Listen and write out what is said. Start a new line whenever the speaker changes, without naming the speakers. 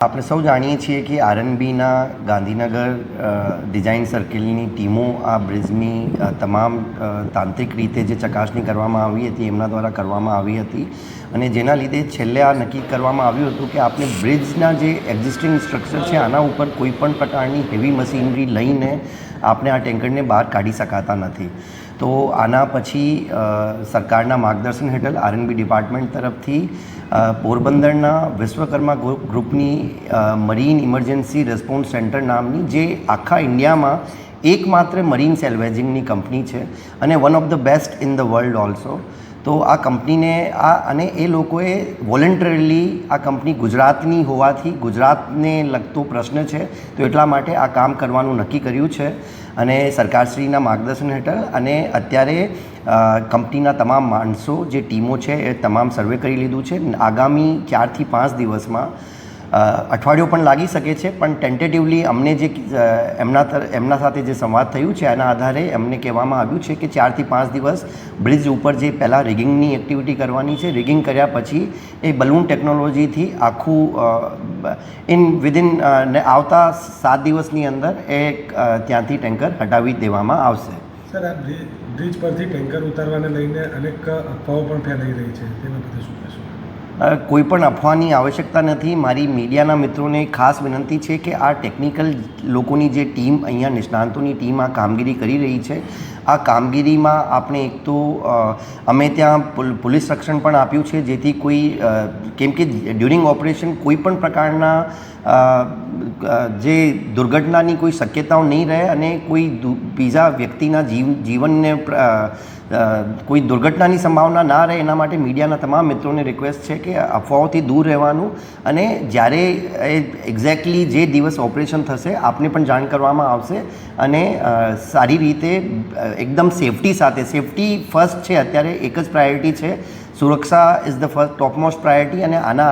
આપણે સૌ જાણીએ છીએ કે આરએનબીના ગાંધીનગર ડિઝાઇન સર્કલની ટીમો આ બ્રિજની તમામ તાંત્રિક રીતે જે ચકાસણી કરવામાં આવી હતી એમના દ્વારા કરવામાં આવી હતી અને જેના લીધે છેલ્લે આ નક્કી કરવામાં આવ્યું હતું કે આપણે બ્રિજના જે એક્ઝિસ્ટિંગ સ્ટ્રક્ચર છે આના ઉપર કોઈ પણ પ્રકારની હેવી મશીનરી લઈને આપણે આ ટેન્કરને બહાર કાઢી શકાતા નથી. તો આના પછી સરકારના માર્ગદર્શન હેઠળ આરએનબી ડિપાર્ટમેન્ટ તરફથી પોરબંદરના વિશ્વકર્મા ગ્રુપની મરીન ઇમરજન્સી રિસ્પોન્સ સેન્ટર નામની જે આખા ઇન્ડિયામાં એકમાત્ર મરીન સેલ્વેજિંગની કંપની છે અને one of the best in the world also. તો આ કંપનીને અને એ લોકોએ વોલન્ટરીલી આ કંપની ગુજરાતની હોવાથી ગુજરાતને લગતો પ્રશ્ન છે તો એટલા માટે આ કામ કરવાનું નક્કી કર્યું છે અને સરકારશ્રીના માર્ગદર્શન હેઠળ અને અત્યારે કંપનીના તમામ માણસો જે ટીમો છે એ તમામ સર્વે કરી લીધું છે. આગામી 4 થી 5 દિવસમાં અઠવાડિયું પણ લાગી શકે છે પણ ટેન્ટેટિવલી અમને જે એમના સાથે જે સંવાદ થયું છે એના આધારે એમને કહેવામાં આવ્યું છે કે 4 થી 5 દિવસ બ્રિજ ઉપર જે પહેલાં રિગિંગની એક્ટિવિટી કરવાની છે, રિગિંગ કર્યા પછી એ બલૂન ટેકનોલોજીથી આખું વિધિન આવતા 7 દિવસની અંદર એ ત્યાંથી ટેન્કર હટાવી દેવામાં આવશે.
સર, આ બ્રિજ પરથી ટેન્કર ઉતારવાને લઈને અનેક અફવાઓ પણ ફેલાઈ રહી છે, તેના બધે શું કહેશો?
કોઈ પણ અફવાની આવશ્યકતા નથી. મારી મીડિયાના મિત્રોને ખાસ વિનંતી છે કે આ ટેકનિકલ લોકોની જે ટીમ અહીંયા નિષ્ણાંતોની ટીમ આ કામગીરી કરી રહી છે આ કામગીરીમાં આપણે એક તો અમે ત્યાં પોલીસ રક્ષણ પણ આપ્યું છે જેથી કોઈ કેમ કે ડ્યુરિંગ ઓપરેશન કોઈ પણ પ્રકારના જે દુર્ઘટનાની કોઈ શક્યતાઓ નહીં રહે અને કોઈ બીજા વ્યક્તિના જીવનને કોઈ દુર્ઘટનાની સંભાવના ના રહે એના માટે મીડિયાના તમામ મિત્રોને રિક્વેસ્ટ છે કે અફવાઓથી દૂર રહેવાનું અને જ્યારે એક્ઝેક્ટલી જે દિવસ ઓપરેશન થશે આપને પણ જાણ કરવામાં આવશે અને સારી રીતે એકદમ સેફટી સાથે, સેફટી ફર્સ્ટ છે અત્યારે, એક જ પ્રાયોરિટી છે. સુરક્ષા is the first topmost priority અને આના